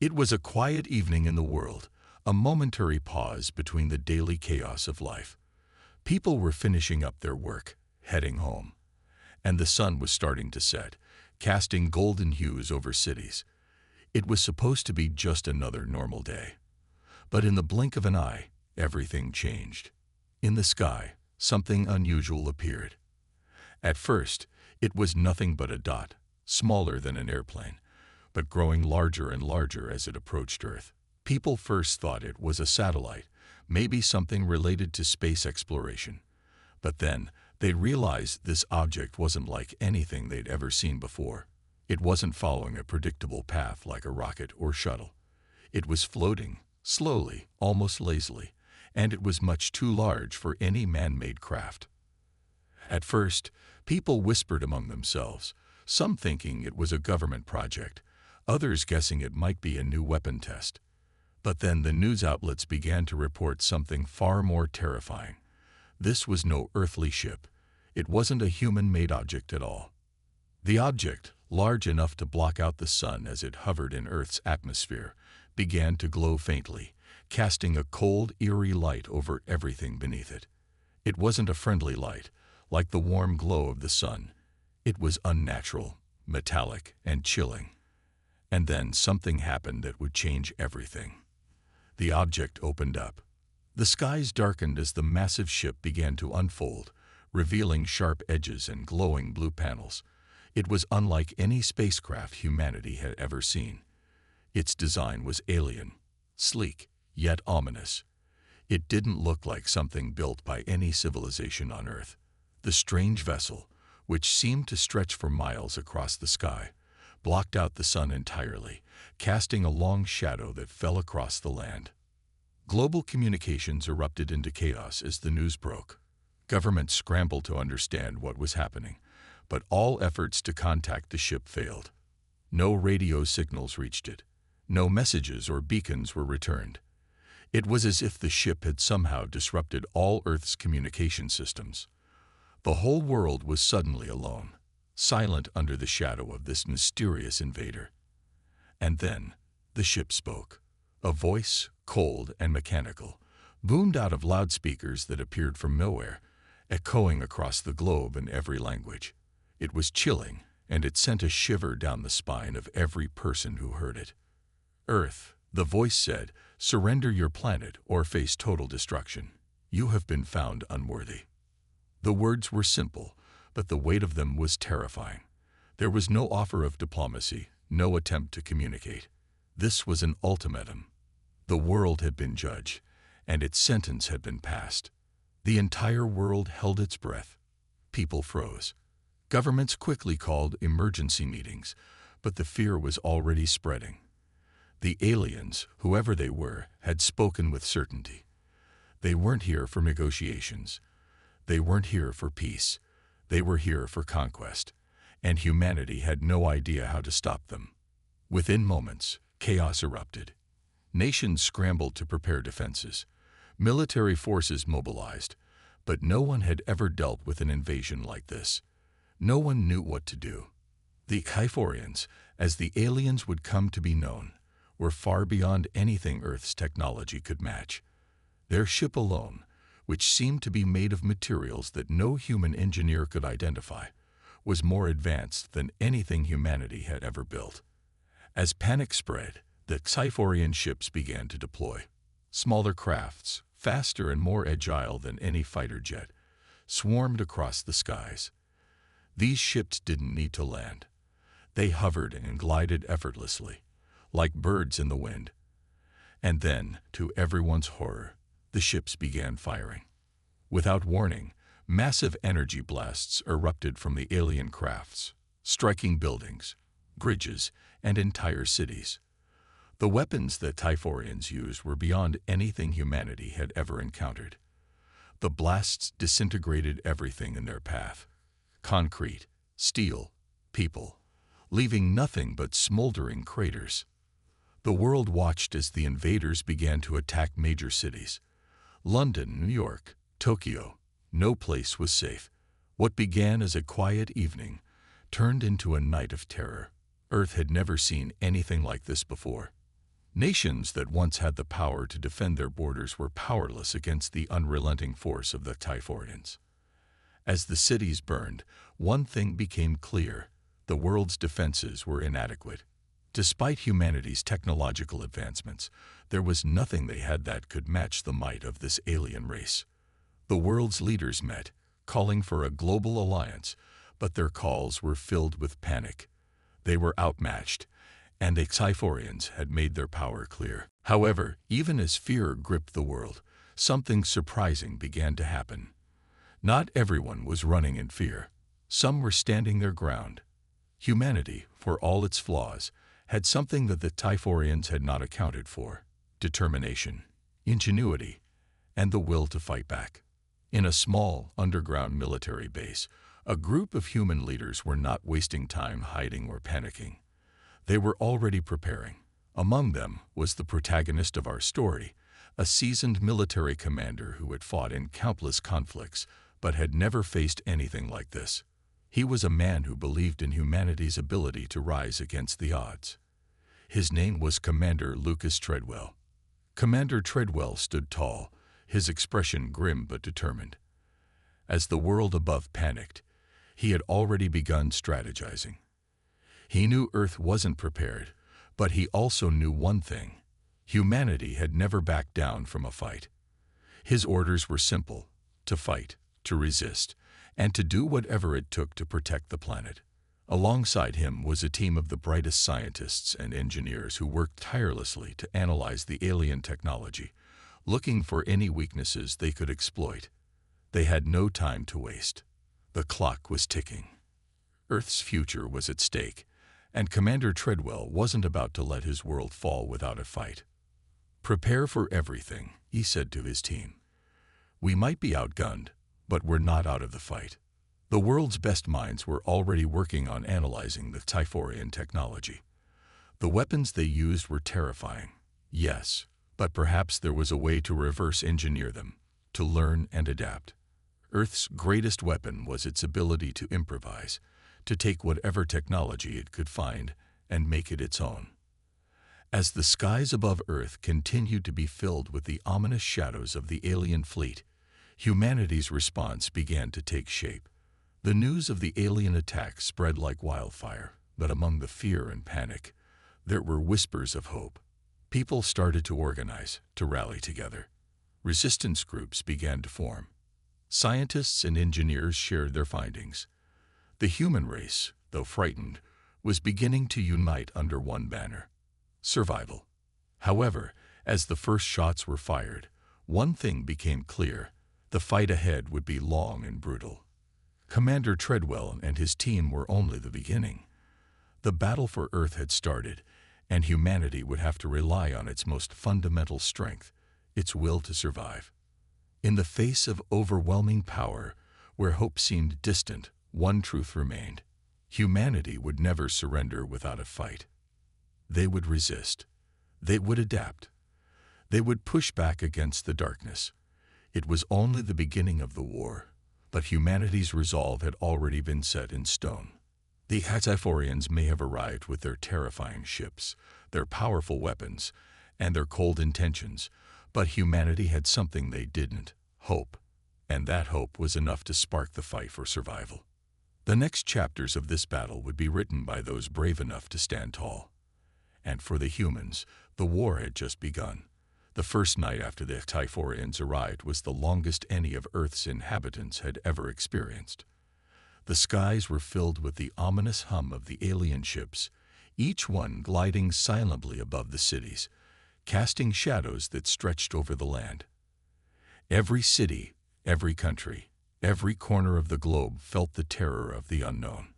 It was a quiet evening in the world, a momentary pause between the daily chaos of life. People were finishing up their work, heading home, and the sun was starting to set, casting golden hues over cities. It was supposed to be just another normal day. But in the blink of an eye, everything changed. In the sky, something unusual appeared. At first, it was nothing but a dot, smaller than an airplane, but growing larger and larger as it approached Earth. People first thought it was a satellite, maybe something related to space exploration. But then, they realized this object wasn't like anything they'd ever seen before. It wasn't following a predictable path like a rocket or shuttle. It was floating, slowly, almost lazily, and it was much too large for any man-made craft. At first, people whispered among themselves, some thinking it was a government project, others guessing it might be a new weapon test. But then the news outlets began to report something far more terrifying. This was no earthly ship. It wasn't a human-made object at all. The object, large enough to block out the sun as it hovered in Earth's atmosphere, began to glow faintly, casting a cold, eerie light over everything beneath it. It wasn't a friendly light, like the warm glow of the sun. It was unnatural, metallic, and chilling. And then something happened that would change everything. The object opened up. The skies darkened as the massive ship began to unfold, revealing sharp edges and glowing blue panels. It was unlike any spacecraft humanity had ever seen. Its design was alien, sleek, yet ominous. It didn't look like something built by any civilization on Earth. The strange vessel, which seemed to stretch for miles across the sky, blocked out the sun entirely, casting a long shadow that fell across the land. Global communications erupted into chaos as the news broke. Governments scrambled to understand what was happening, but all efforts to contact the ship failed. No radio signals reached it. No messages or beacons were returned. It was as if the ship had somehow disrupted all Earth's communication systems. The whole world was suddenly alone, silent under the shadow of this mysterious invader. And then, the ship spoke. A voice, cold and mechanical, boomed out of loudspeakers that appeared from nowhere, echoing across the globe in every language. It was chilling, and it sent a shiver down the spine of every person who heard it. Earth, the voice said, surrender your planet or face total destruction. You have been found unworthy. The words were simple, but the weight of them was terrifying. There was no offer of diplomacy, no attempt to communicate. This was an ultimatum. The world had been judged, and its sentence had been passed. The entire world held its breath. People froze. Governments quickly called emergency meetings, but the fear was already spreading. The aliens, whoever they were, had spoken with certainty. They weren't here for negotiations. They weren't here for peace. They were here for conquest, and humanity had no idea how to stop them. Within moments, chaos erupted. Nations scrambled to prepare defenses. Military forces mobilized, but no one had ever dealt with an invasion like this. No one knew what to do. The Kyphorians, as the aliens would come to be known, were far beyond anything Earth's technology could match. Their ship alone, which seemed to be made of materials that no human engineer could identify, was more advanced than anything humanity had ever built. As panic spread, the Kyphorian ships began to deploy. Smaller crafts, faster and more agile than any fighter jet, swarmed across the skies. These ships didn't need to land. They hovered and glided effortlessly, like birds in the wind. And then, to everyone's horror, the ships began firing. Without warning, massive energy blasts erupted from the alien crafts, striking buildings, bridges, and entire cities. The weapons that Kyphorians used were beyond anything humanity had ever encountered. The blasts disintegrated everything in their path: concrete, steel, people, leaving nothing but smoldering craters. The world watched as the invaders began to attack major cities. London, New York, Tokyo, no place was safe. What began as a quiet evening turned into a night of terror. Earth had never seen anything like this before. Nations that once had the power to defend their borders were powerless against the unrelenting force of the Typhorians. As the cities burned, one thing became clear: the world's defenses were inadequate. Despite humanity's technological advancements, there was nothing they had that could match the might of this alien race. The world's leaders met, calling for a global alliance, but their calls were filled with panic. They were outmatched, and the Typhorians had made their power clear. However, even as fear gripped the world, something surprising began to happen. Not everyone was running in fear. Some were standing their ground. Humanity, for all its flaws, had something that the Typhorians had not accounted for: determination, ingenuity, and the will to fight back. In a small, underground military base, a group of human leaders were not wasting time hiding or panicking. They were already preparing. Among them was the protagonist of our story, a seasoned military commander who had fought in countless conflicts but had never faced anything like this. He was a man who believed in humanity's ability to rise against the odds. His name was Commander Lucas Treadwell. Commander Treadwell stood tall, his expression grim but determined. As the world above panicked, he had already begun strategizing. He knew Earth wasn't prepared, but he also knew one thing: humanity had never backed down from a fight. His orders were simple: to fight, to resist, and to do whatever it took to protect the planet. Alongside him was a team of the brightest scientists and engineers who worked tirelessly to analyze the alien technology, looking for any weaknesses they could exploit. They had no time to waste. The clock was ticking. Earth's future was at stake, and Commander Treadwell wasn't about to let his world fall without a fight. "Prepare for everything," he said to his team. "We might be outgunned, but we're not out of the fight." The world's best minds were already working on analyzing the Typhorian technology. The weapons they used were terrifying, yes, but perhaps there was a way to reverse engineer them, to learn and adapt. Earth's greatest weapon was its ability to improvise, to take whatever technology it could find and make it its own. As the skies above Earth continued to be filled with the ominous shadows of the alien fleet, humanity's response began to take shape. The news of the alien attack spread like wildfire, but among the fear and panic, there were whispers of hope. People started to organize, to rally together. Resistance groups began to form. Scientists and engineers shared their findings. The human race, though frightened, was beginning to unite under one banner: survival. However, as the first shots were fired, one thing became clear: the fight ahead would be long and brutal. Commander Treadwell and his team were only the beginning. The battle for Earth had started, and humanity would have to rely on its most fundamental strength: its will to survive. In the face of overwhelming power, where hope seemed distant, one truth remained: humanity would never surrender without a fight. They would resist. They would adapt. They would push back against the darkness. It was only the beginning of the war, but humanity's resolve had already been set in stone. The Typhorians may have arrived with their terrifying ships, their powerful weapons, and their cold intentions, but humanity had something they didn't: hope. And that hope was enough to spark the fight for survival. The next chapters of this battle would be written by those brave enough to stand tall. And for the humans, the war had just begun. The first night after the Typhorians arrived was the longest any of Earth's inhabitants had ever experienced. The skies were filled with the ominous hum of the alien ships, each one gliding silently above the cities, casting shadows that stretched over the land. Every city, every country, every corner of the globe felt the terror of the unknown.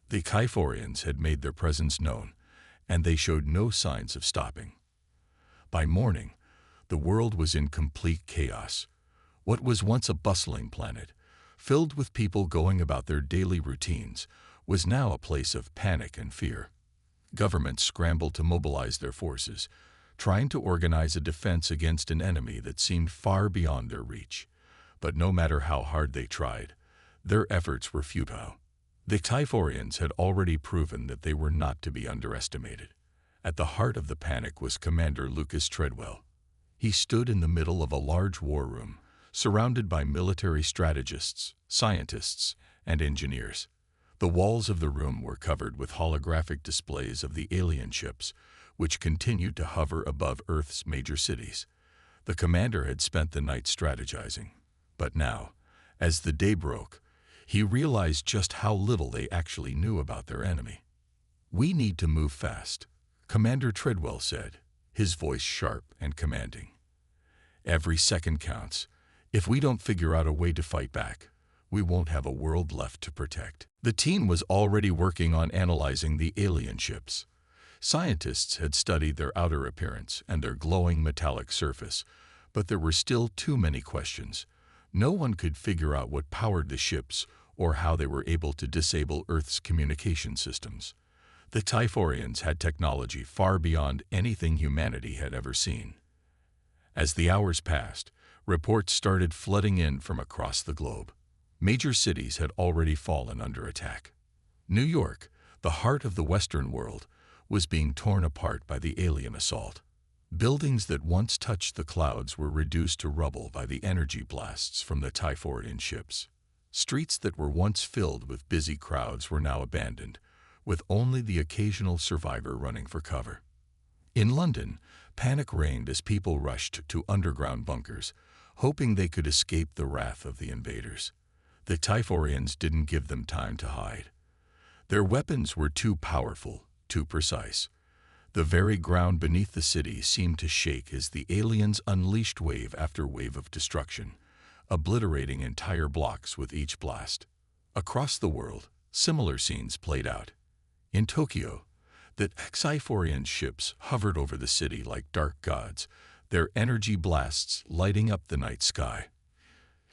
The Typhorians had made their presence known, and they showed no signs of stopping. By morning, the world was in complete chaos. What was once a bustling planet, filled with people going about their daily routines, was now a place of panic and fear. Governments scrambled to mobilize their forces, trying to organize a defense against an enemy that seemed far beyond their reach. But no matter how hard they tried, their efforts were futile. The Typhorians had already proven that they were not to be underestimated. At the heart of the panic was Commander Lucas Treadwell. He stood in the middle of a large war room, surrounded by military strategists, scientists, and engineers. The walls of the room were covered with holographic displays of the alien ships, which continued to hover above Earth's major cities. The commander had spent the night strategizing, but now, as the day broke, he realized just how little they actually knew about their enemy. "We need to move fast," Commander Treadwell said, his voice sharp and commanding. "Every second counts. If we don't figure out a way to fight back, we won't have a world left to protect." The team was already working on analyzing the alien ships. Scientists had studied their outer appearance and their glowing metallic surface, but there were still too many questions. No one could figure out what powered the ships or how they were able to disable Earth's communication systems. The Typhorians had technology far beyond anything humanity had ever seen. As the hours passed, reports started flooding in from across the globe. Major cities had already fallen under attack. New York, the heart of the Western world, was being torn apart by the alien assault. Buildings that once touched the clouds were reduced to rubble by the energy blasts from the Typhorian ships. Streets that were once filled with busy crowds were now abandoned, with only the occasional survivor running for cover. In London, panic reigned as people rushed to underground bunkers, hoping they could escape the wrath of the invaders. The Typhorians didn't give them time to hide. Their weapons were too powerful, too precise. The very ground beneath the city seemed to shake as the aliens unleashed wave after wave of destruction, obliterating entire blocks with each blast. Across the world, similar scenes played out. In Tokyo, the Typhorian ships hovered over the city like dark gods, their energy blasts lighting up the night sky.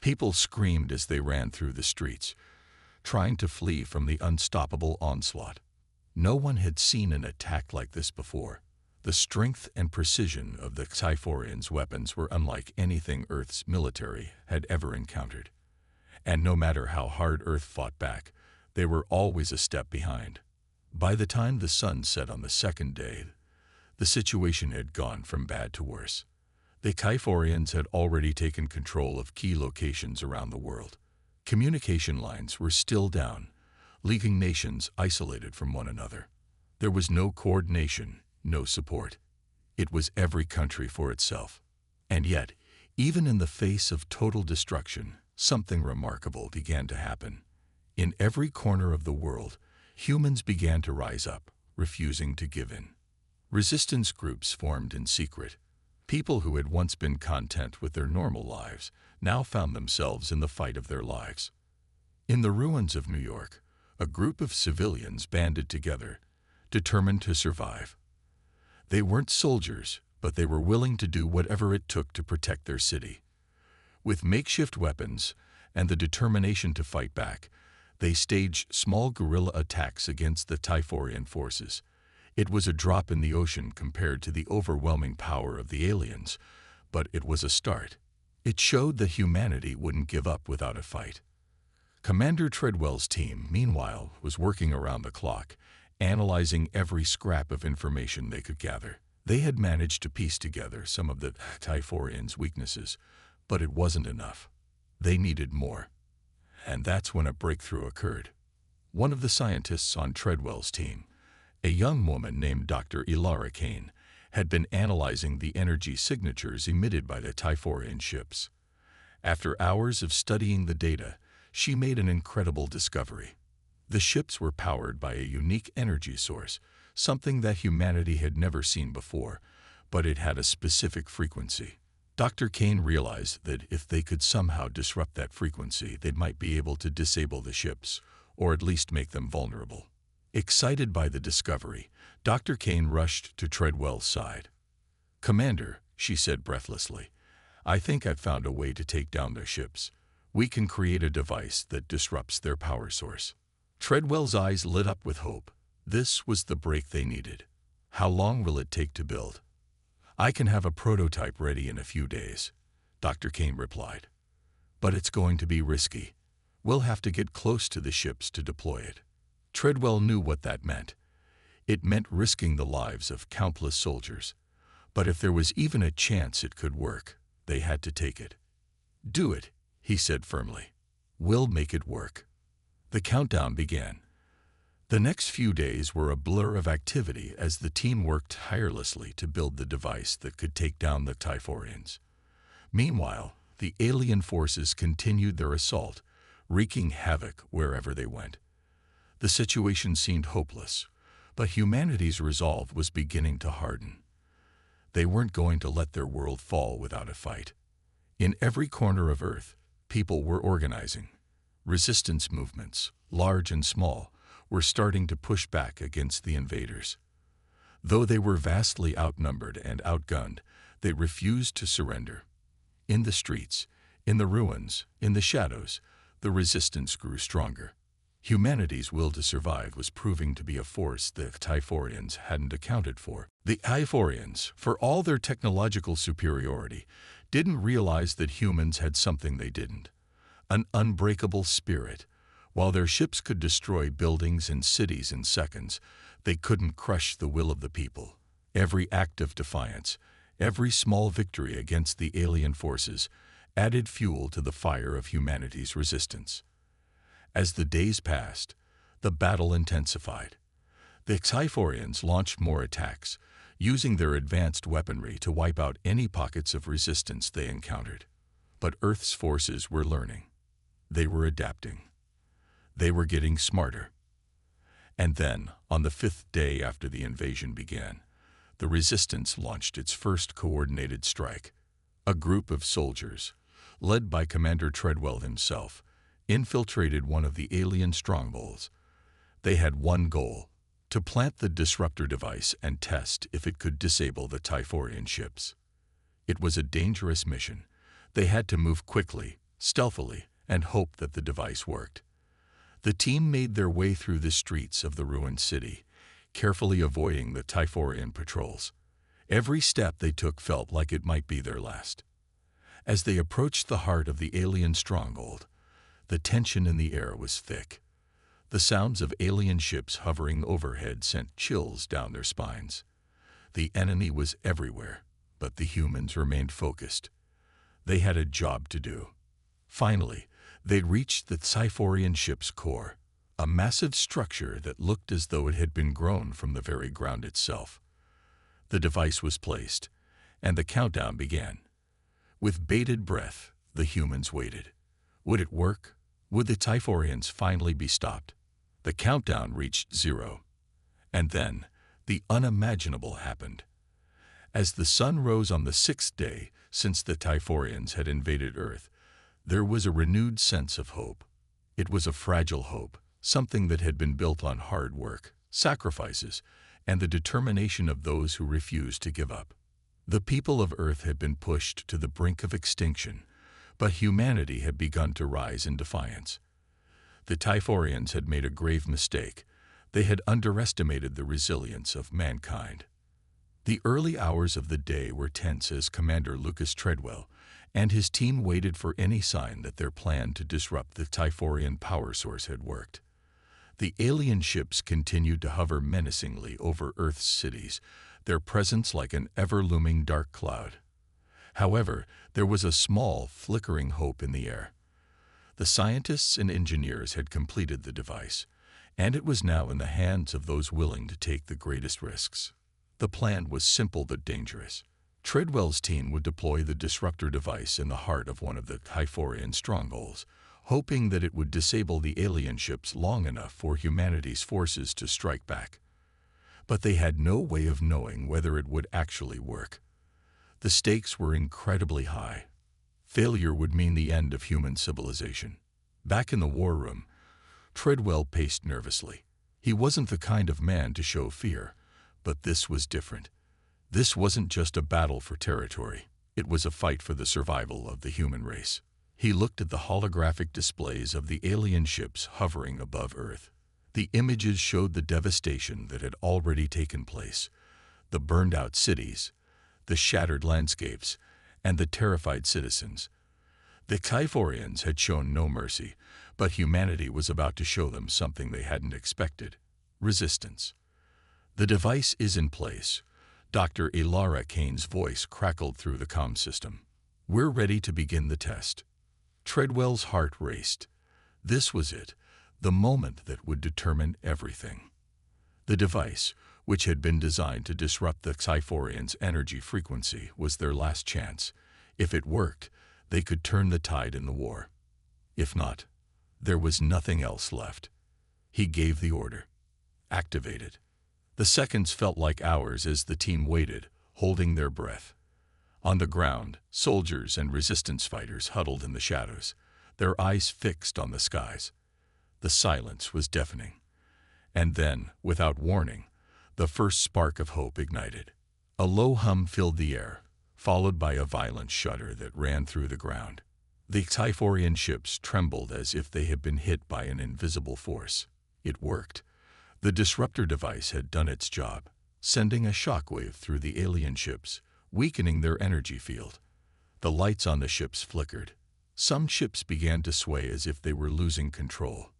People screamed as they ran through the streets, trying to flee from the unstoppable onslaught. No one had seen an attack like this before. The strength and precision of the Typhorians' weapons were unlike anything Earth's military had ever encountered. And no matter how hard Earth fought back, they were always a step behind. By the time the sun set on the second day, the situation had gone from bad to worse. The Typhorians had already taken control of key locations around the world. Communication lines were still down, leaving nations isolated from one another. There was no coordination, no support. It was every country for itself. And yet, even in the face of total destruction, something remarkable began to happen. In every corner of the world, humans began to rise up, refusing to give in. Resistance groups formed in secret. People who had once been content with their normal lives now found themselves in the fight of their lives. In the ruins of New York, a group of civilians banded together, determined to survive. They weren't soldiers, but they were willing to do whatever it took to protect their city. With makeshift weapons and the determination to fight back, they staged small guerrilla attacks against the Typhorian forces. It was a drop in the ocean compared to the overwhelming power of the aliens, but it was a start. It showed that humanity wouldn't give up without a fight. Commander Treadwell's team, meanwhile, was working around the clock, analyzing every scrap of information they could gather. They had managed to piece together some of the Typhorians' weaknesses, but it wasn't enough. They needed more. And that's when a breakthrough occurred. One of the scientists on Treadwell's team, a young woman named Dr. Ilara Kane, had been analyzing the energy signatures emitted by the Typhorian ships. After hours of studying the data, she made an incredible discovery. The ships were powered by a unique energy source, something that humanity had never seen before, but it had a specific frequency. Dr. Kane realized that if they could somehow disrupt that frequency, they might be able to disable the ships, or at least make them vulnerable. Excited by the discovery, Dr. Kane rushed to Treadwell's side. "Commander," she said breathlessly, "I think I've found a way to take down their ships. We can create a device that disrupts their power source." Treadwell's eyes lit up with hope. This was the break they needed. "How long will it take to build?" "I can have a prototype ready in a few days," Dr. Kane replied. "But it's going to be risky. We'll have to get close to the ships to deploy it." Treadwell knew what that meant. It meant risking the lives of countless soldiers. But if there was even a chance it could work, they had to take it. "Do it," he said firmly. "We'll make it work." The countdown began. The next few days were a blur of activity as the team worked tirelessly to build the device that could take down the Typhorians. Meanwhile, the alien forces continued their assault, wreaking havoc wherever they went. The situation seemed hopeless, but humanity's resolve was beginning to harden. They weren't going to let their world fall without a fight. In every corner of Earth, people were organizing. Resistance movements, large and small, were starting to push back against the invaders. Though they were vastly outnumbered and outgunned, they refused to surrender. In the streets, in the ruins, in the shadows, the resistance grew stronger. Humanity's will to survive was proving to be a force the Typhorians hadn't accounted for. The Typhorians, for all their technological superiority, didn't realize that humans had something they didn't: an unbreakable spirit. While their ships could destroy buildings and cities in seconds, they couldn't crush the will of the people. Every act of defiance, every small victory against the alien forces, added fuel to the fire of humanity's resistance. As the days passed, the battle intensified. The Typhorians launched more attacks, using their advanced weaponry to wipe out any pockets of resistance they encountered. But Earth's forces were learning. They were adapting. They were getting smarter. And then, on the 5th day after the invasion began, the resistance launched its first coordinated strike. A group of soldiers, led by Commander Treadwell himself, infiltrated one of the alien strongholds. They had one goal: to plant the disruptor device and test if it could disable the Typhorian ships. It was a dangerous mission. They had to move quickly, stealthily, and hope that the device worked. The team made their way through the streets of the ruined city, carefully avoiding the Typhorian patrols. Every step they took felt like it might be their last. As they approached the heart of the alien stronghold, the tension in the air was thick. The sounds of alien ships hovering overhead sent chills down their spines. The enemy was everywhere, but the humans remained focused. They had a job to do. Finally, they'd reached the Typhorian ship's core, a massive structure that looked as though it had been grown from the very ground itself. The device was placed, and the countdown began. With bated breath, the humans waited. Would it work? Would the Typhorians finally be stopped? The countdown reached 0. And then, the unimaginable happened. As the sun rose on the 6th day since the Typhorians had invaded Earth, there was a renewed sense of hope. It was a fragile hope, something that had been built on hard work, sacrifices, and the determination of those who refused to give up. The people of Earth had been pushed to the brink of extinction, but humanity had begun to rise in defiance. The Typhorians had made a grave mistake. They had underestimated the resilience of mankind. The early hours of the day were tense as Commander Lucas Treadwell and his team waited for any sign that their plan to disrupt the Typhorian power source had worked. The alien ships continued to hover menacingly over Earth's cities, their presence like an ever-looming dark cloud. However, there was a small, flickering hope in the air. The scientists and engineers had completed the device, and it was now in the hands of those willing to take the greatest risks. The plan was simple but dangerous. Treadwell's team would deploy the disruptor device in the heart of one of the Typhorian strongholds, hoping that it would disable the alien ships long enough for humanity's forces to strike back. But they had no way of knowing whether it would actually work. The stakes were incredibly high. Failure would mean the end of human civilization. Back in the war room, Treadwell paced nervously. He wasn't the kind of man to show fear, but this was different. This wasn't just a battle for territory. It was a fight for the survival of the human race. He looked at the holographic displays of the alien ships hovering above Earth. The images showed the devastation that had already taken place: the burned-out cities, the shattered landscapes, and the terrified citizens. The Typhorians had shown no mercy, but humanity was about to show them something they hadn't expected: resistance. "The device is in place." Dr. Elara Kane's voice crackled through the comm system. "We're ready to begin the test." Treadwell's heart raced. This was it, the moment that would determine everything. The device, which had been designed to disrupt the Sci-Forians' energy frequency, was their last chance. If it worked, they could turn the tide in the war. If not, there was nothing else left. He gave the order. Activated. The seconds felt like hours as the team waited, holding their breath. On the ground, soldiers and resistance fighters huddled in the shadows, their eyes fixed on the skies. The silence was deafening. And then, without warning, the first spark of hope ignited. A low hum filled the air, followed by a violent shudder that ran through the ground. The Sci-Forian ships trembled as if they had been hit by an invisible force. It worked. The disruptor device had done its job, sending a shockwave through the alien ships, weakening their energy field. The lights on the ships flickered. Some ships began to sway as if they were losing control.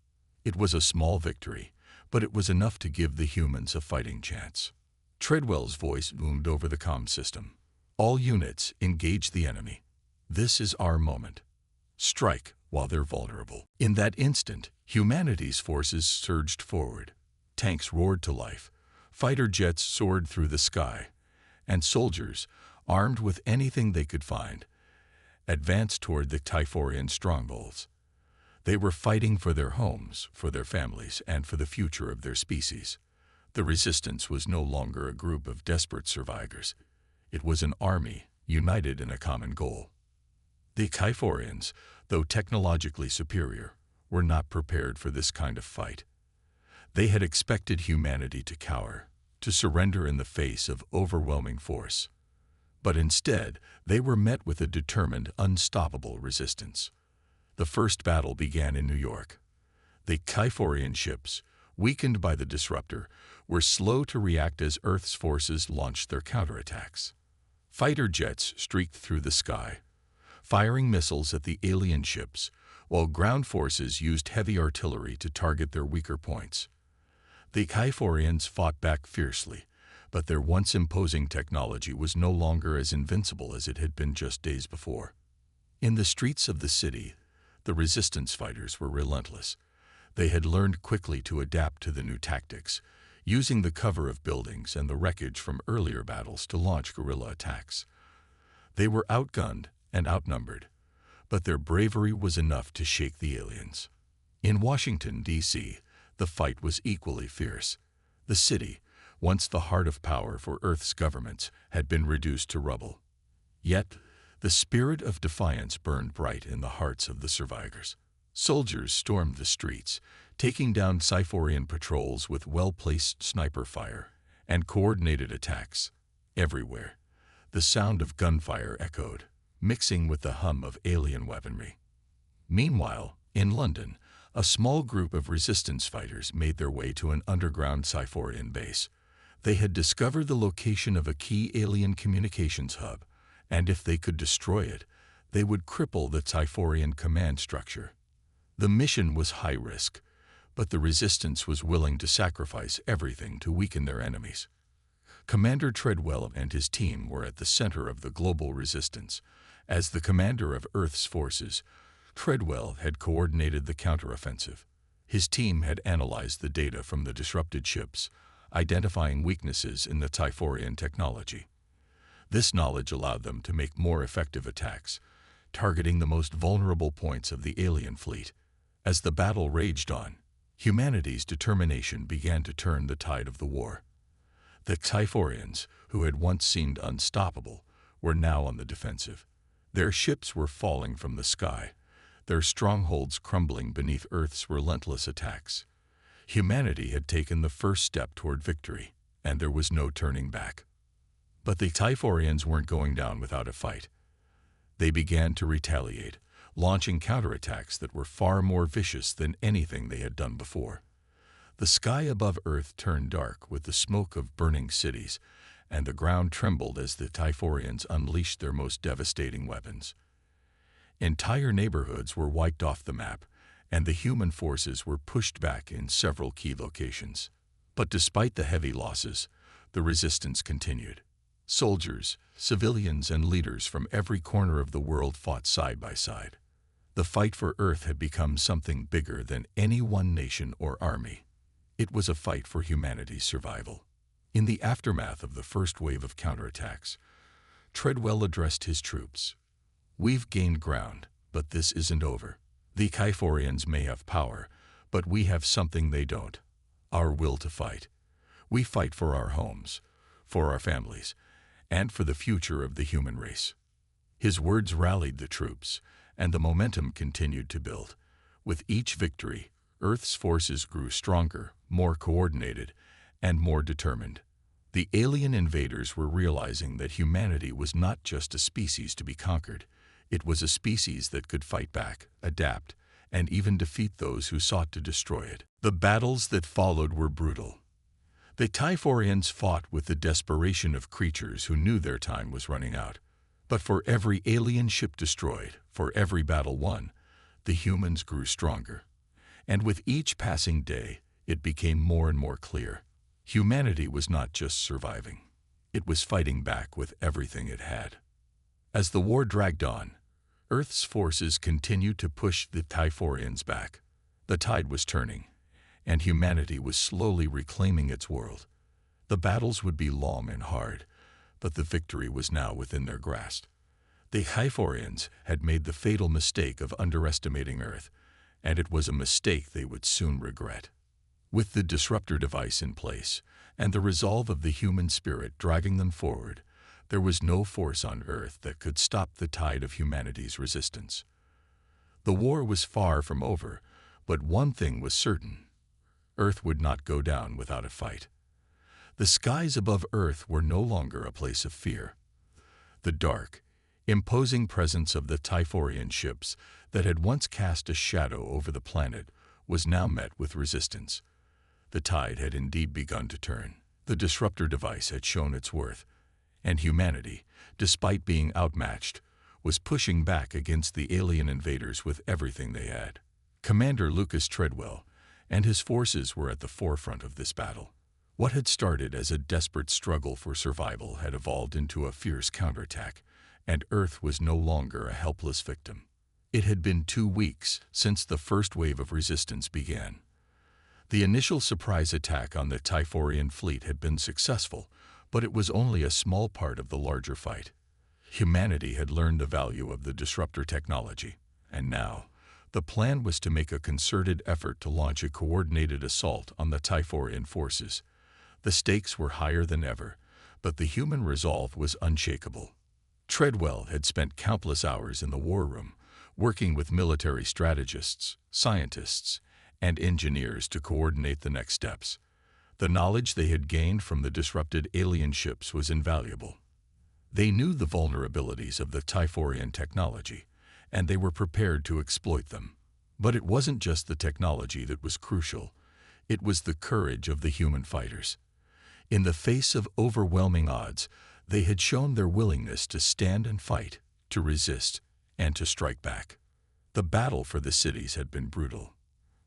It was a small victory, but it was enough to give the humans a fighting chance. Treadwell's voice boomed over the comm system. "All units, engage the enemy. This is our moment. Strike while they're vulnerable." In that instant, humanity's forces surged forward. Tanks roared to life, fighter jets soared through the sky, and soldiers, armed with anything they could find, advanced toward the Sci-Forian strongholds. They were fighting for their homes, for their families, and for the future of their species. The resistance was no longer a group of desperate survivors. It was an army, united in a common goal. The Sci-Forians, though technologically superior, were not prepared for this kind of fight. They had expected humanity to cower, to surrender in the face of overwhelming force. But instead, they were met with a determined, unstoppable resistance. The first battle began in New York. The Sci-Forian ships, weakened by the disruptor, were slow to react as Earth's forces launched their counterattacks. Fighter jets streaked through the sky, firing missiles at the alien ships, while ground forces used heavy artillery to target their weaker points. The Sci-Forians fought back fiercely, but their once imposing technology was no longer as invincible as it had been just days before. In the streets of the city, the resistance fighters were relentless. They had learned quickly to adapt to the new tactics, using the cover of buildings and the wreckage from earlier battles to launch guerrilla attacks. They were outgunned and outnumbered, but their bravery was enough to shake the aliens. In Washington, D.C., the fight was equally fierce. The city, once the heart of power for Earth's governments, had been reduced to rubble. Yet, the spirit of defiance burned bright in the hearts of the survivors. Soldiers stormed the streets, taking down Sci-Forian patrols with well-placed sniper fire and coordinated attacks. Everywhere, the sound of gunfire echoed, mixing with the hum of alien weaponry. Meanwhile, in London, a small group of resistance fighters made their way to an underground Sci-Forian base. They had discovered the location of a key alien communications hub, and if they could destroy it, they would cripple the Sci-Forian command structure. The mission was high risk, but the resistance was willing to sacrifice everything to weaken their enemies. Commander Treadwell and his team were at the center of the global resistance. As the commander of Earth's forces, Treadwell had coordinated the counteroffensive. His team had analyzed the data from the disrupted ships, identifying weaknesses in the Sci-Forian technology. This knowledge allowed them to make more effective attacks, targeting the most vulnerable points of the alien fleet. As the battle raged on, humanity's determination began to turn the tide of the war. The Sci-Forians, who had once seemed unstoppable, were now on the defensive. Their ships were falling from the sky, their strongholds crumbling beneath Earth's relentless attacks. Humanity had taken the first step toward victory, and there was no turning back. But the Sci-Forians weren't going down without a fight. They began to retaliate, launching counterattacks that were far more vicious than anything they had done before. The sky above Earth turned dark with the smoke of burning cities, and the ground trembled as the Sci-Forians unleashed their most devastating weapons. Entire neighborhoods were wiped off the map, and the human forces were pushed back in several key locations. But despite the heavy losses, the resistance continued. Soldiers, civilians, and leaders from every corner of the world fought side by side. The fight for Earth had become something bigger than any one nation or army. It was a fight for humanity's survival. In the aftermath of the first wave of counterattacks, Treadwell addressed his troops. "We've gained ground, but this isn't over. The Kyphorians may have power, but we have something they don't: our will to fight. We fight for our homes, for our families, and for the future of the human race." His words rallied the troops, and the momentum continued to build. With each victory, Earth's forces grew stronger, more coordinated, and more determined. The alien invaders were realizing that humanity was not just a species to be conquered. It was a species that could fight back, adapt, and even defeat those who sought to destroy it. The battles that followed were brutal. The Typhorians fought with the desperation of creatures who knew their time was running out. But for every alien ship destroyed, for every battle won, the humans grew stronger. And with each passing day, it became more and more clear. Humanity was not just surviving. It was fighting back with everything it had. As the war dragged on, Earth's forces continued to push the Typhorians back. The tide was turning, and humanity was slowly reclaiming its world. The battles would be long and hard, but the victory was now within their grasp. The Typhorians had made the fatal mistake of underestimating Earth, and it was a mistake they would soon regret. With the disruptor device in place, and the resolve of the human spirit driving them forward, there was no force on Earth that could stop the tide of humanity's resistance. The war was far from over, but one thing was certain: Earth would not go down without a fight. The skies above Earth were no longer a place of fear. The dark, imposing presence of the Typhorian ships that had once cast a shadow over the planet was now met with resistance. The tide had indeed begun to turn. The disruptor device had shown its worth, and humanity, despite being outmatched, was pushing back against the alien invaders with everything they had. Commander Lucas Treadwell and his forces were at the forefront of this battle. What had started as a desperate struggle for survival had evolved into a fierce counterattack, and Earth was no longer a helpless victim. It had been 2 weeks since the first wave of resistance began. The initial surprise attack on the Typhorian fleet had been successful, but it was only a small part of the larger fight. Humanity had learned the value of the disruptor technology, and now the plan was to make a concerted effort to launch a coordinated assault on the Typhorian forces. The stakes were higher than ever, but the human resolve was unshakable. Treadwell had spent countless hours in the war room, working with military strategists, scientists, and engineers to coordinate the next steps. The knowledge they had gained from the disrupted alien ships was invaluable. They knew the vulnerabilities of the Typhorian technology, and they were prepared to exploit them. But it wasn't just the technology that was crucial. It was the courage of the human fighters. In the face of overwhelming odds, they had shown their willingness to stand and fight, to resist, and to strike back. The battle for the cities had been brutal.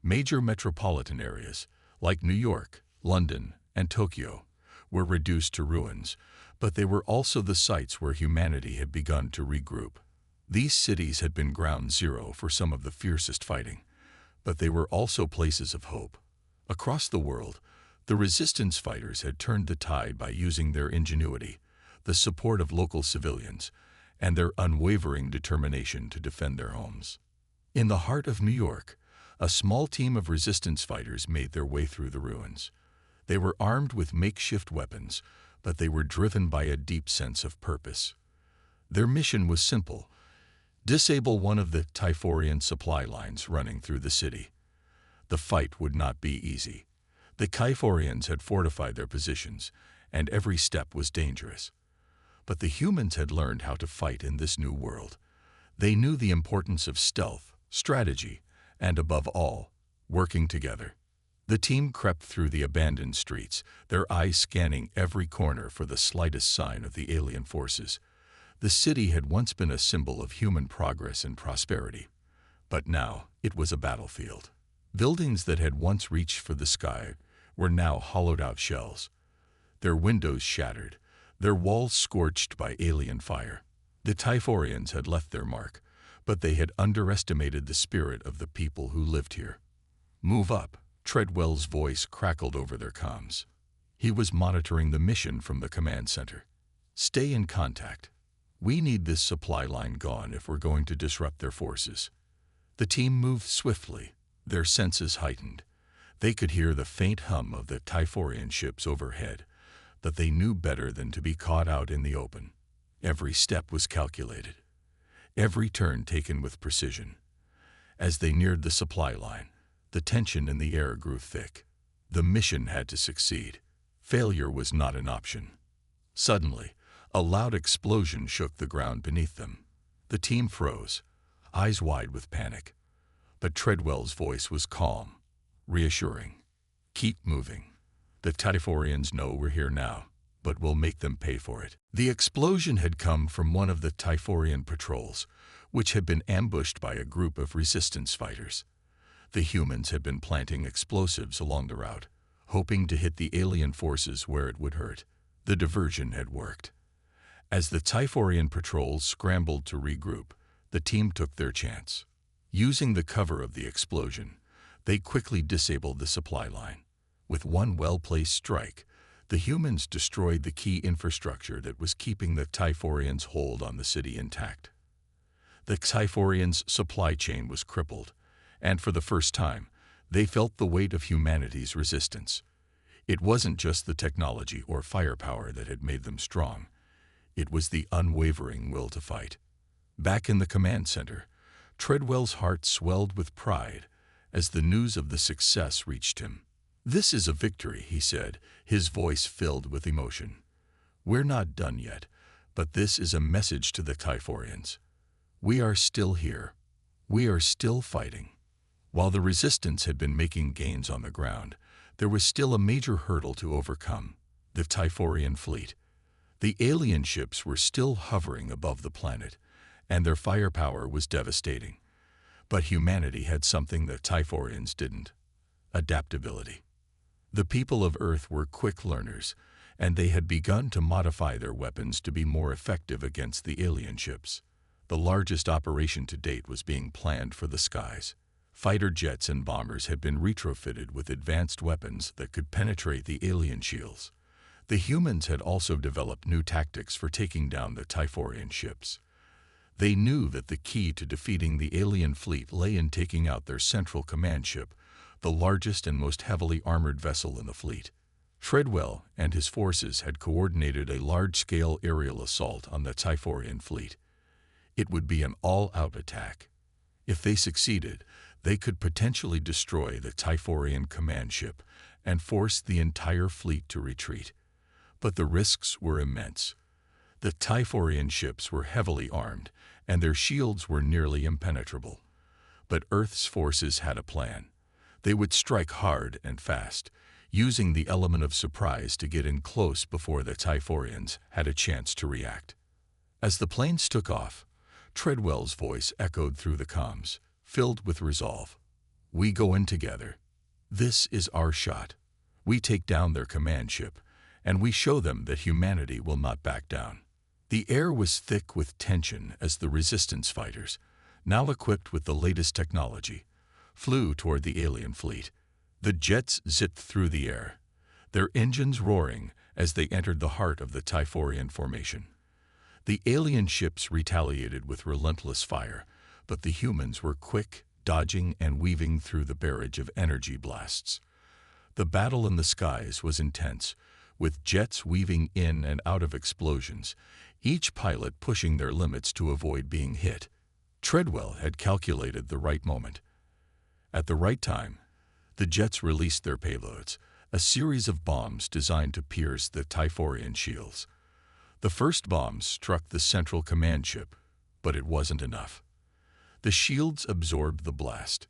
Major metropolitan areas, like New York, London, and Tokyo, were reduced to ruins, but they were also the sites where humanity had begun to regroup. These cities had been ground zero for some of the fiercest fighting, but they were also places of hope. Across the world, the resistance fighters had turned the tide by using their ingenuity, the support of local civilians, and their unwavering determination to defend their homes. In the heart of New York, a small team of resistance fighters made their way through the ruins. They were armed with makeshift weapons, but they were driven by a deep sense of purpose. Their mission was simple: disable one of the Typhorian supply lines running through the city. The fight would not be easy. The Typhorians had fortified their positions, and every step was dangerous. But the humans had learned how to fight in this new world. They knew the importance of stealth, strategy, and above all, working together. The team crept through the abandoned streets, their eyes scanning every corner for the slightest sign of the alien forces. The city had once been a symbol of human progress and prosperity, but now it was a battlefield. Buildings that had once reached for the sky were now hollowed-out shells, their windows shattered, their walls scorched by alien fire. The Typhorians had left their mark, but they had underestimated the spirit of the people who lived here. "Move up," Treadwell's voice crackled over their comms. He was monitoring the mission from the command center. "Stay in contact. We need this supply line gone if we're going to disrupt their forces." The team moved swiftly, their senses heightened. They could hear the faint hum of the Typhorian ships overhead, but they knew better than to be caught out in the open. Every step was calculated, every turn taken with precision. As they neared the supply line, the tension in the air grew thick. The mission had to succeed. Failure was not an option. Suddenly, a loud explosion shook the ground beneath them. The team froze, eyes wide with panic. But Treadwell's voice was calm, reassuring. "Keep moving. The Typhorians know we're here now, but we'll make them pay for it." The explosion had come from one of the Typhorian patrols, which had been ambushed by a group of resistance fighters. The humans had been planting explosives along the route, hoping to hit the alien forces where it would hurt. The diversion had worked. As the Typhorian patrols scrambled to regroup, the team took their chance. Using the cover of the explosion, they quickly disabled the supply line. With one well-placed strike, the humans destroyed the key infrastructure that was keeping the Typhorians' hold on the city intact. The Typhorians' supply chain was crippled, and for the first time, they felt the weight of humanity's resistance. It wasn't just the technology or firepower that had made them strong. It was the unwavering will to fight. Back in the command center, Treadwell's heart swelled with pride as the news of the success reached him. "This is a victory," he said, his voice filled with emotion. "We're not done yet, but this is a message to the Typhorians. We are still here. We are still fighting." While the resistance had been making gains on the ground, there was still a major hurdle to overcome: the Typhorian fleet. The alien ships were still hovering above the planet, and their firepower was devastating. But humanity had something the Typhorians didn't: adaptability. The people of Earth were quick learners, and they had begun to modify their weapons to be more effective against the alien ships. The largest operation to date was being planned for the skies. Fighter jets and bombers had been retrofitted with advanced weapons that could penetrate the alien shields. The humans had also developed new tactics for taking down the Typhorian ships. They knew that the key to defeating the alien fleet lay in taking out their central command ship, the largest and most heavily armored vessel in the fleet. Treadwell and his forces had coordinated a large-scale aerial assault on the Typhorian fleet. It would be an all-out attack. If they succeeded, they could potentially destroy the Typhorian command ship and force the entire fleet to retreat. But the risks were immense. The Typhorian ships were heavily armed, and their shields were nearly impenetrable. But Earth's forces had a plan. They would strike hard and fast, using the element of surprise to get in close before the Typhorians had a chance to react. As the planes took off, Treadwell's voice echoed through the comms, filled with resolve. "We go in together. This is our shot. We take down their command ship, and we show them that humanity will not back down." The air was thick with tension as the resistance fighters, now equipped with the latest technology, flew toward the alien fleet. The jets zipped through the air, their engines roaring as they entered the heart of the Typhorian formation. The alien ships retaliated with relentless fire, but the humans were quick, dodging and weaving through the barrage of energy blasts. The battle in the skies was intense, with jets weaving in and out of explosions, each pilot pushing their limits to avoid being hit. Treadwell had calculated the right moment. At the right time, the jets released their payloads, a series of bombs designed to pierce the Typhorian shields. The first bomb struck the central command ship, but it wasn't enough. The shields absorbed the blast,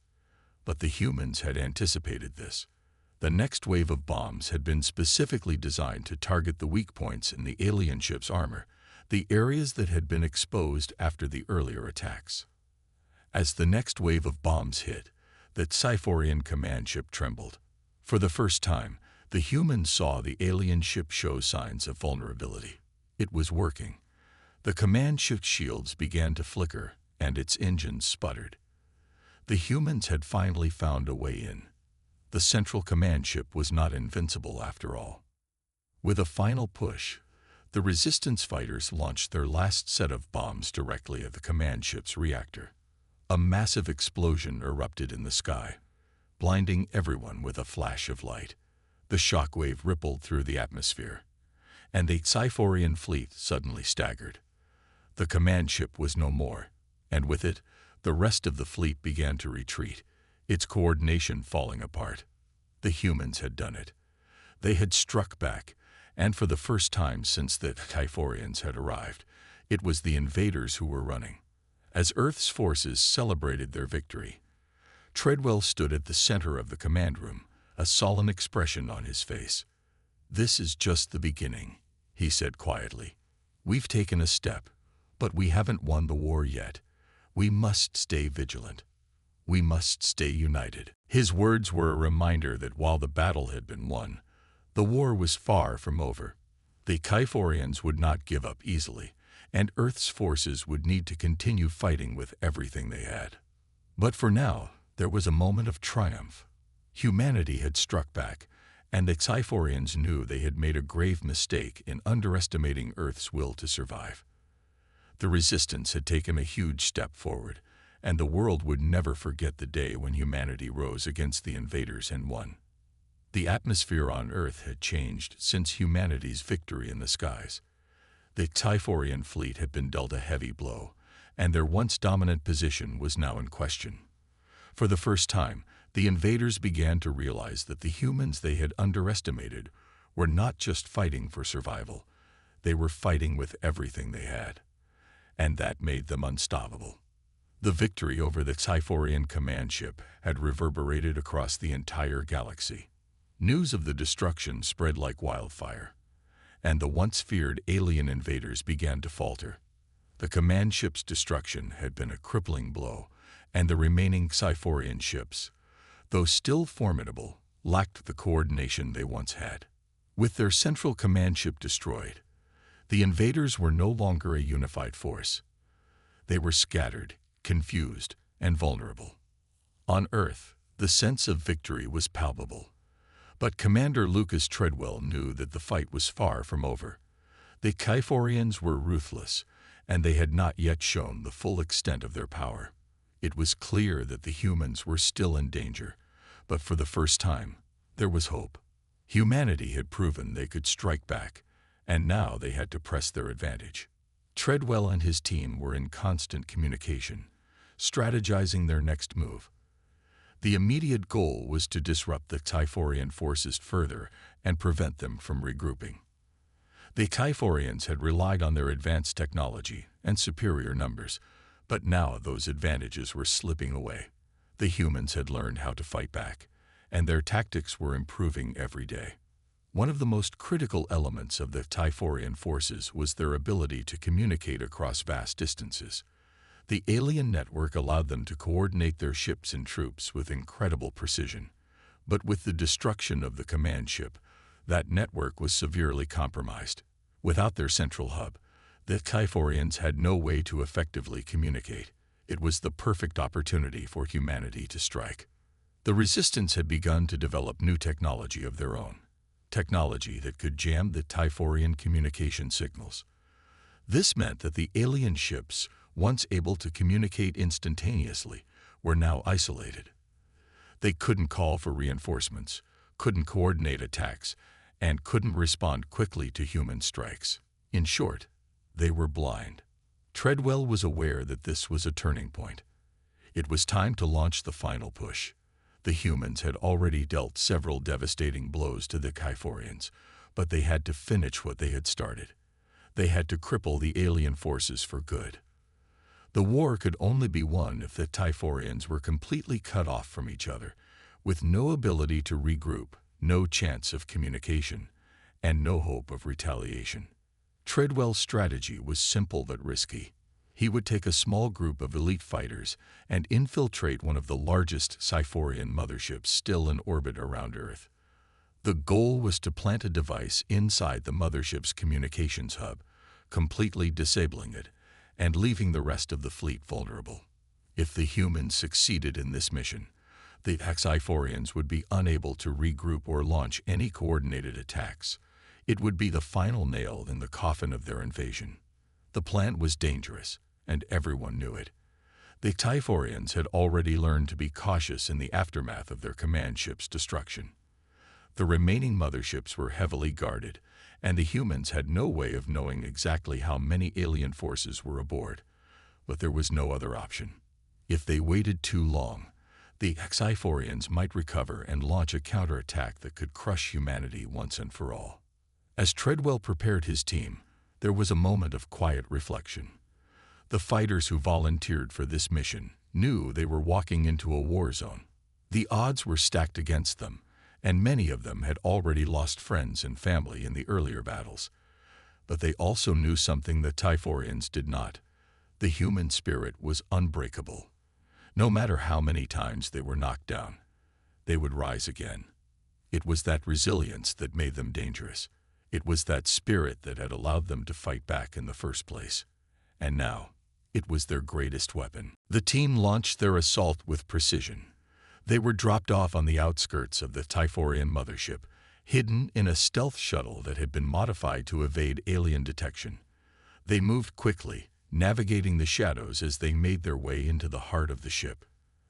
but the humans had anticipated this. The next wave of bombs had been specifically designed to target the weak points in the alien ship's armor, the areas that had been exposed after the earlier attacks. As the next wave of bombs hit, the Typhorian command ship trembled. For the first time, The humans saw the alien ship show signs of vulnerability. It was working. The command ship shields began to flicker, and its engines sputtered. The humans had finally found a way in. The central command ship was not invincible after all. With a final push, the resistance fighters launched their last set of bombs directly at the command ship's reactor. A massive explosion erupted in the sky, blinding everyone with a flash of light. The shockwave rippled through the atmosphere, and the Sci-Fi fleet suddenly staggered. The command ship was no more, and with it, the rest of the fleet began to retreat, its coordination falling apart. The humans had done it. They had struck back, and for the first time since the Sci-Fi had arrived, it was the invaders who were running. As Earth's forces celebrated their victory, Treadwell stood at the center of the command room, a solemn expression on his face. "This is just the beginning," he said quietly. "We've taken a step, but we haven't won the war yet. We must stay vigilant. We must stay united." His words were a reminder that while the battle had been won, the war was far from over. The Sci-Fi would not give up easily, and Earth's forces would need to continue fighting with everything they had. But for now, there was a moment of triumph. Humanity had struck back, and the Sci-Fi knew they had made a grave mistake in underestimating Earth's will to survive. The resistance had taken a huge step forward, and the world would never forget the day when humanity rose against the invaders and won. The atmosphere on Earth had changed since humanity's victory in the skies. The Sci-Fi fleet had been dealt a heavy blow, and their once dominant position was now in question. For the first time, the invaders began to realize that the humans they had underestimated were not just fighting for survival, they were fighting with everything they had. And that made them unstoppable. The victory over the Sci-Fi command ship had reverberated across the entire galaxy. News of the destruction spread like wildfire, and the once feared alien invaders began to falter. The command ship's destruction had been a crippling blow, and the remaining Sci-Fi ships, though still formidable, lacked the coordination they once had. With their central command ship destroyed, the invaders were no longer a unified force. They were scattered, confused, and vulnerable. On Earth, the sense of victory was palpable. But Commander Lucas Treadwell knew that the fight was far from over. The Sci-Fi were ruthless, and they had not yet shown the full extent of their power. It was clear that the humans were still in danger, but for the first time, there was hope. Humanity had proven they could strike back, and now they had to press their advantage. Treadwell and his team were in constant communication, strategizing their next move. The immediate goal was to disrupt the Sci-Fi forces further and prevent them from regrouping. The Sci-Fi had relied on their advanced technology and superior numbers, but now those advantages were slipping away. The humans had learned how to fight back, and their tactics were improving every day. One of the most critical elements of the Sci-Fi forces was their ability to communicate across vast distances. The alien network allowed them to coordinate their ships and troops with incredible precision. But with the destruction of the command ship, that network was severely compromised. Without their central hub, the Sci-Fi had no way to effectively communicate. It was the perfect opportunity for humanity to strike. The resistance had begun to develop new technology of their own. Technology that could jam the Sci-Fi communication signals. This meant that the alien ships, once able to communicate instantaneously, were now isolated. They couldn't call for reinforcements, couldn't coordinate attacks, and couldn't respond quickly to human strikes. In short, they were blind. Treadwell was aware that this was a turning point. It was time to launch the final push. The humans had already dealt several devastating blows to the Sci-Fi, but they had to finish what they had started. They had to cripple the alien forces for good. The war could only be won if the Sci-Fi were completely cut off from each other, with no ability to regroup, no chance of communication, and no hope of retaliation. Treadwell's strategy was simple but risky. He would take a small group of elite fighters and infiltrate one of the largest Sci-Fi motherships still in orbit around Earth. The goal was to plant a device inside the mothership's communications hub, completely disabling it and leaving the rest of the fleet vulnerable. If the humans succeeded in this mission, the Xiphorians would be unable to regroup or launch any coordinated attacks. It would be the final nail in the coffin of their invasion. The plan was dangerous, and everyone knew it. The Xiphorians had already learned to be cautious in the aftermath of their command ship's destruction. The remaining motherships were heavily guarded, and the humans had no way of knowing exactly how many alien forces were aboard. But there was no other option. If they waited too long, the Xiphorians might recover and launch a counterattack that could crush humanity once and for all. As Treadwell prepared his team, there was a moment of quiet reflection. The fighters who volunteered for this mission knew they were walking into a war zone. The odds were stacked against them, and many of them had already lost friends and family in the earlier battles. But they also knew something the Xiphorians did not. The human spirit was unbreakable. No matter how many times they were knocked down, they would rise again. It was that resilience that made them dangerous. It was that spirit that had allowed them to fight back in the first place. And now, it was their greatest weapon. The team launched their assault with precision. They were dropped off on the outskirts of the Xiphorian mothership, hidden in a stealth shuttle that had been modified to evade alien detection. They moved quickly, navigating the shadows as they made their way into the heart of the ship.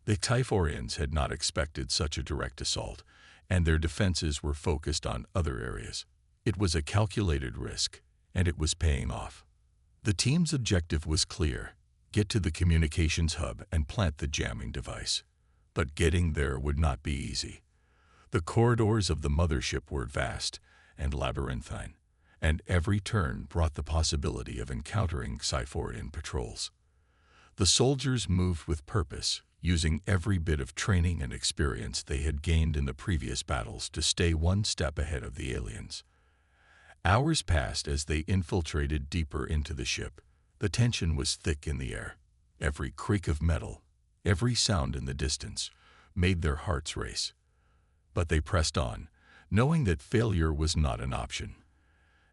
The Xiphorians had not expected such a direct assault, and their defenses were focused on other areas. It was a calculated risk, and it was paying off. The team's objective was clear: get to the communications hub and plant the jamming device. But getting there would not be easy. The corridors of the mothership were vast and labyrinthine, and every turn brought the possibility of encountering Xiphorian patrols. The soldiers moved with purpose, using every bit of training and experience they had gained in the previous battles to stay one step ahead of the aliens. Hours passed as they infiltrated deeper into the ship. The tension was thick in the air. Every creak of metal, every sound in the distance, made their hearts race. But they pressed on, knowing that failure was not an option.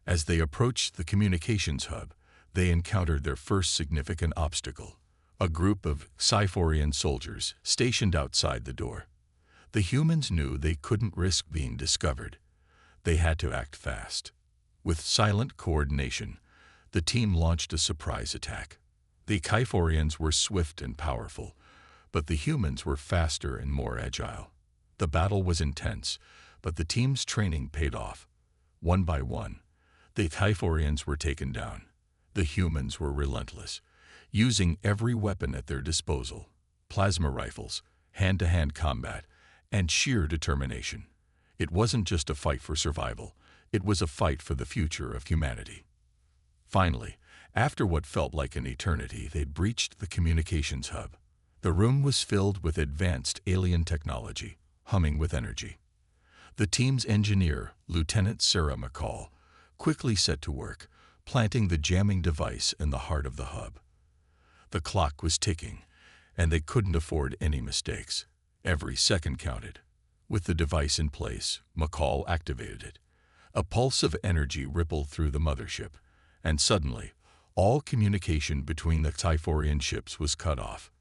As they approached the communications hub, they encountered their first significant obstacle: a group of Xiphorian soldiers stationed outside the door. The humans knew they couldn't risk being discovered. They had to act fast. With silent coordination, the team launched a surprise attack. The Xiphorians were swift and powerful, but the humans were faster and more agile. The battle was intense, but the team's training paid off. One by one, the Xiphorians were taken down. The humans were relentless, using every weapon at their disposal: plasma rifles, hand-to-hand combat, and sheer determination. It wasn't just a fight for survival, it was a fight for the future of humanity. Finally, after what felt like an eternity, they'd breached the communications hub. The room was filled with advanced alien technology, humming with energy. The team's engineer, Lieutenant Sarah McCall, quickly set to work, planting the jamming device in the heart of the hub. The clock was ticking, and they couldn't afford any mistakes. Every second counted. With the device in place, McCall activated it. A pulse of energy rippled through the mothership, and suddenly, all communication between the Xiphorian ships was cut off.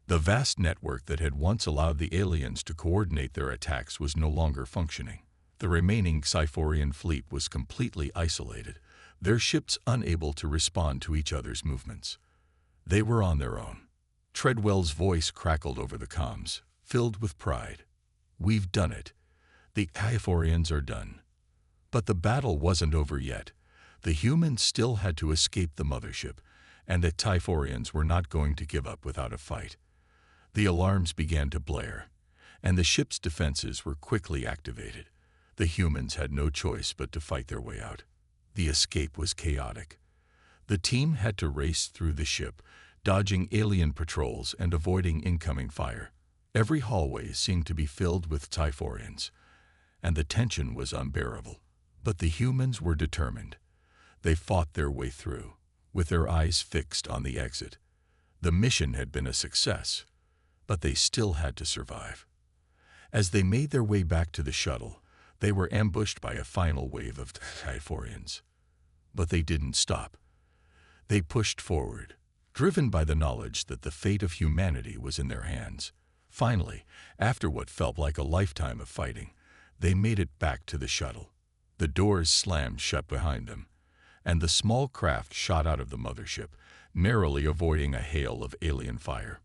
The vast network that had once allowed the aliens to coordinate their attacks was no longer functioning. The remaining Xiphorian fleet was completely isolated, their ships unable to respond to each other's movements. They were on their own. Treadwell's voice crackled over the comms, filled with pride. "We've done it. The Xiphorians are done." But the battle wasn't over yet. The humans still had to escape the mothership, and the Xiphorians were not going to give up without a fight. The alarms began to blare, and the ship's defenses were quickly activated. The humans had no choice but to fight their way out. The escape was chaotic. The team had to race through the ship, dodging alien patrols and avoiding incoming fire. Every hallway seemed to be filled with Xiphorians, and the tension was unbearable. But the humans were determined. They fought their way through, with their eyes fixed on the exit. The mission had been a success, but they still had to survive. As they made their way back to the shuttle, They were ambushed by a final wave of Typhorians. But they didn't stop. They pushed forward, driven by the knowledge that the fate of humanity was in their hands. Finally, after what felt like a lifetime of fighting, they made it back to the shuttle. The doors slammed shut behind them, and the small craft shot out of the mothership, narrowly avoiding a hail of alien fire.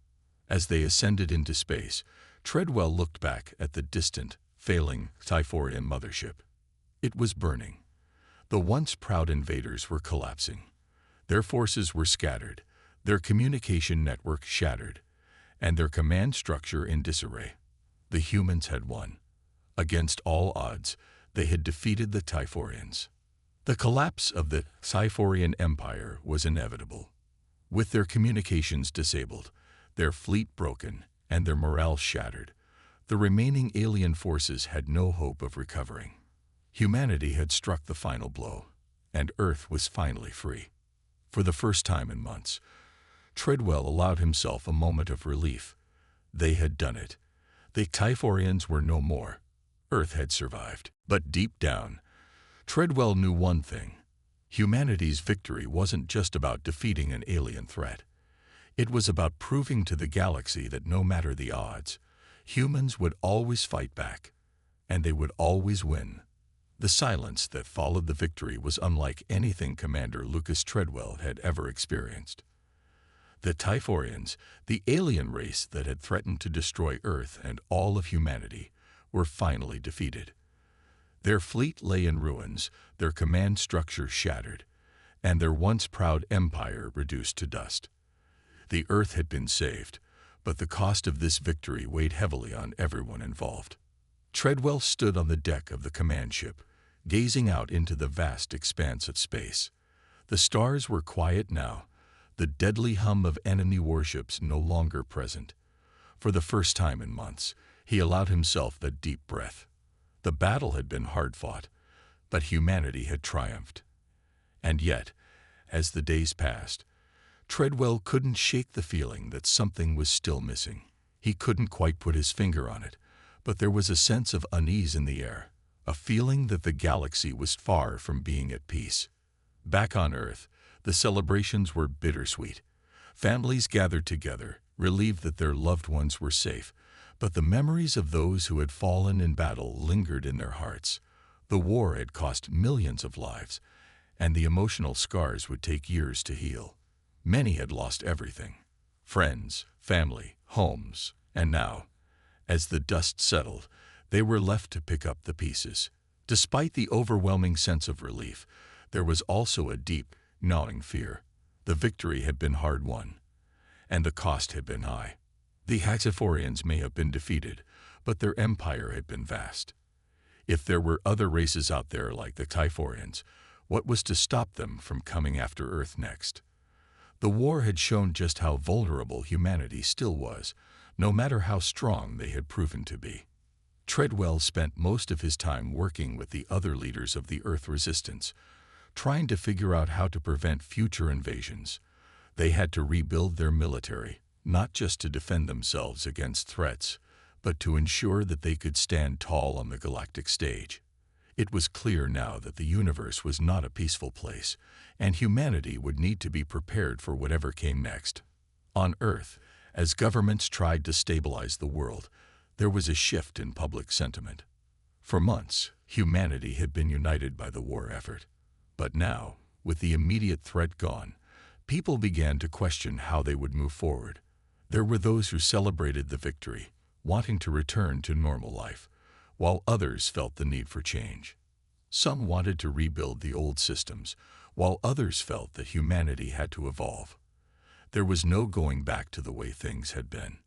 As they ascended into space, Treadwell looked back at the distant, failing Typhorian mothership. It was burning. The once proud invaders were collapsing. Their forces were scattered, their communication network shattered, and their command structure in disarray. The humans had won. Against all odds, they had defeated the Typhorians. The collapse of the Typhorian Empire was inevitable. With their communications disabled, their fleet broken, and their morale shattered, the remaining alien forces had no hope of recovering. Humanity had struck the final blow, and Earth was finally free. For the first time in months, Treadwell allowed himself a moment of relief. They had done it. The Typhorians were no more. Earth had survived. But deep down, Treadwell knew one thing. Humanity's victory wasn't just about defeating an alien threat. It was about proving to the galaxy that no matter the odds, humans would always fight back, and they would always win. The silence that followed the victory was unlike anything Commander Lucas Treadwell had ever experienced. The Typhorians, the alien race that had threatened to destroy Earth and all of humanity, were finally defeated. Their fleet lay in ruins, their command structure shattered, and their once proud empire reduced to dust. The Earth had been saved, but the cost of this victory weighed heavily on everyone involved. Treadwell stood on the deck of the command ship, gazing out into the vast expanse of space. The stars were quiet now, the deadly hum of enemy warships no longer present. For the first time in months, he allowed himself that deep breath. The battle had been hard-fought, but humanity had triumphed. And yet, as the days passed, Treadwell couldn't shake the feeling that something was still missing. He couldn't quite put his finger on it, but there was a sense of unease in the air, a feeling that the galaxy was far from being at peace. Back on Earth, the celebrations were bittersweet. Families gathered together, relieved that their loved ones were safe, but the memories of those who had fallen in battle lingered in their hearts. The war had cost millions of lives, and the emotional scars would take years to heal. Many had lost everything: friends, family, homes, and now, as the dust settled, they were left to pick up the pieces. Despite the overwhelming sense of relief, there was also a deep, gnawing fear. The victory had been hard-won, and the cost had been high. The Typhorians may have been defeated, but their empire had been vast. If there were other races out there like the Typhorians, what was to stop them from coming after Earth next? The war had shown just how vulnerable humanity still was, no matter how strong they had proven to be. Treadwell spent most of his time working with the other leaders of the Earth resistance, trying to figure out how to prevent future invasions. They had to rebuild their military, not just to defend themselves against threats, but to ensure that they could stand tall on the galactic stage. It was clear now that the universe was not a peaceful place, and humanity would need to be prepared for whatever came next. On Earth, as governments tried to stabilize the world, there was a shift in public sentiment. For months, humanity had been united by the war effort. But now, with the immediate threat gone, people began to question how they would move forward. There were those who celebrated the victory, wanting to return to normal life, while others felt the need for change. Some wanted to rebuild the old systems, while others felt that humanity had to evolve. There was no going back to the way things had been.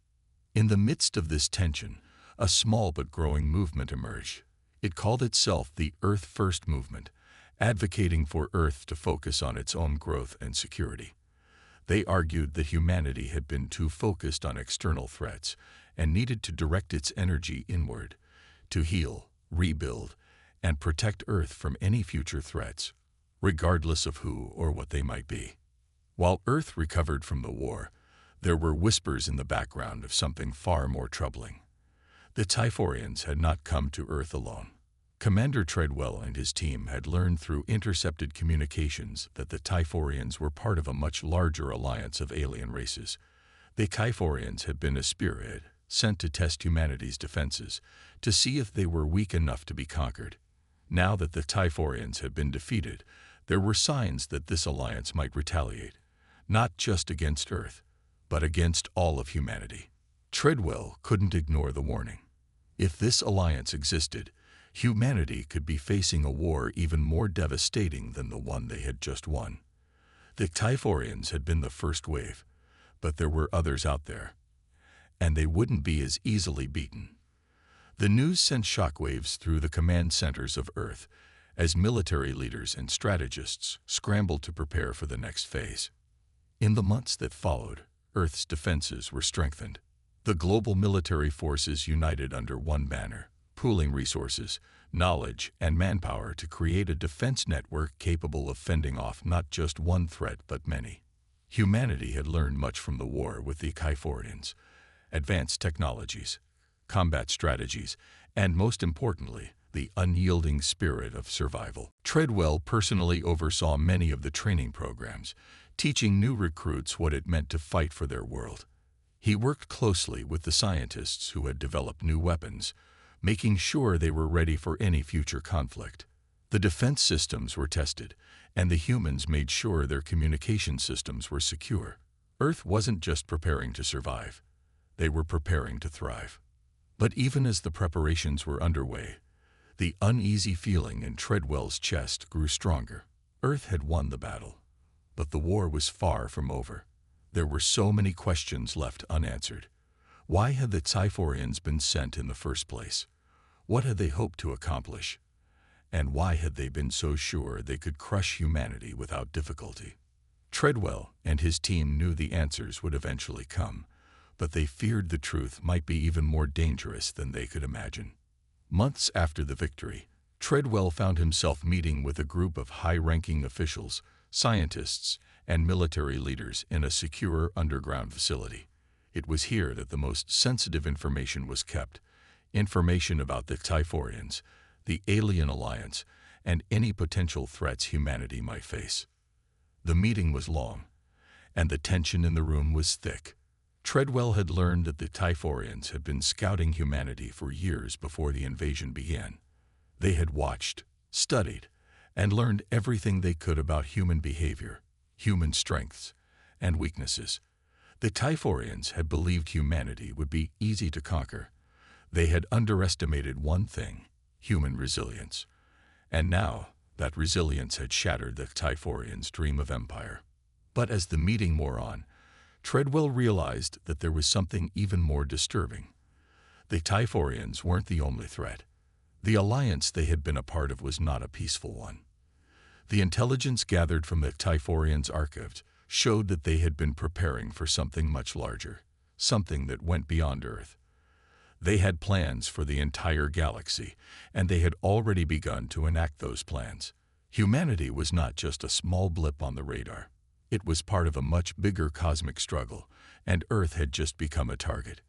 In the midst of this tension, a small but growing movement emerged. It called itself the Earth First Movement, advocating for Earth to focus on its own growth and security. They argued that humanity had been too focused on external threats and needed to direct its energy inward, to heal, rebuild, and protect Earth from any future threats, regardless of who or what they might be. While Earth recovered from the war, there were whispers in the background of something far more troubling. The Typhorians had not come to Earth alone. Commander Treadwell and his team had learned through intercepted communications that the Typhorians were part of a much larger alliance of alien races. The Typhorians had been a spirit sent to test humanity's defenses, to see if they were weak enough to be conquered. Now that the Typhorians had been defeated, there were signs that this alliance might retaliate, not just against Earth, but against all of humanity. Treadwell couldn't ignore the warning. If this alliance existed, humanity could be facing a war even more devastating than the one they had just won. The Typhorians had been the first wave, but there were others out there, and they wouldn't be as easily beaten. The news sent shockwaves through the command centers of Earth as military leaders and strategists scrambled to prepare for the next phase. In the months that followed, Earth's defenses were strengthened. The global military forces united under one banner, pooling resources, knowledge, and manpower to create a defense network capable of fending off not just one threat but many. Humanity had learned much from the war with the Typhorians: advanced technologies, combat strategies, and most importantly, the unyielding spirit of survival. Treadwell personally oversaw many of the training programs, teaching new recruits what it meant to fight for their world. He worked closely with the scientists who had developed new weapons, making sure they were ready for any future conflict. The defense systems were tested, and the humans made sure their communication systems were secure. Earth wasn't just preparing to survive. They were preparing to thrive. But even as the preparations were underway, the uneasy feeling in Treadwell's chest grew stronger. Earth had won the battle, but the war was far from over. There were so many questions left unanswered. Why had the Typhorians been sent in the first place? What had they hoped to accomplish? And why had they been so sure they could crush humanity without difficulty? Treadwell and his team knew the answers would eventually come, but they feared the truth might be even more dangerous than they could imagine. Months after the victory, Treadwell found himself meeting with a group of high-ranking officials, scientists, and military leaders in a secure underground facility. It was here that the most sensitive information was kept: information about the Typhorians, the alien alliance, and any potential threats humanity might face. The meeting was long, and the tension in the room was thick. Treadwell had learned that the Typhorians had been scouting humanity for years before the invasion began. They had watched, studied, and learned everything they could about human behavior, human strengths, and weaknesses. The Typhorians had believed humanity would be easy to conquer. They had underestimated one thing: human resilience. And now, that resilience had shattered the Typhorians' dream of empire. But as the meeting wore on, Treadwell realized that there was something even more disturbing. The Typhorians weren't the only threat. The alliance they had been a part of was not a peaceful one. The intelligence gathered from the Typhorians' archives showed that they had been preparing for something much larger, something that went beyond Earth. They had plans for the entire galaxy, and they had already begun to enact those plans. Humanity was not just a small blip on the radar. It was part of a much bigger cosmic struggle, and Earth had just become a target.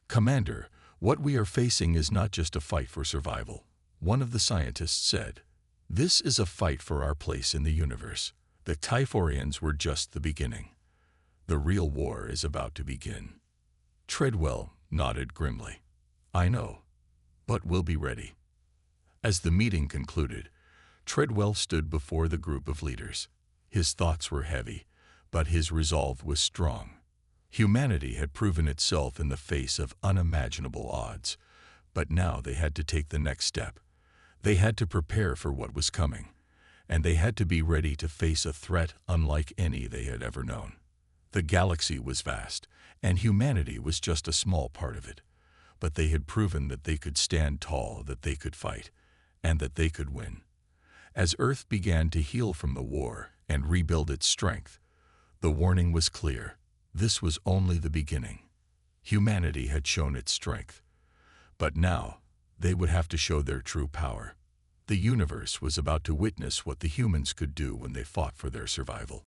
"Commander, what we are facing is not just a fight for survival," one of the scientists said. "This is a fight for our place in the universe. The Typhorians were just the beginning. The real war is about to begin." Treadwell nodded grimly. "I know, but we'll be ready." As the meeting concluded, Treadwell stood before the group of leaders. His thoughts were heavy, but his resolve was strong. Humanity had proven itself in the face of unimaginable odds, but now they had to take the next step. They had to prepare for what was coming, and they had to be ready to face a threat unlike any they had ever known. The galaxy was vast, and humanity was just a small part of it, but they had proven that they could stand tall, that they could fight, and that they could win. As Earth began to heal from the war and rebuild its strength, the warning was clear: this was only the beginning. Humanity had shown its strength, but now they would have to show their true power. The universe was about to witness what the humans could do when they fought for their survival.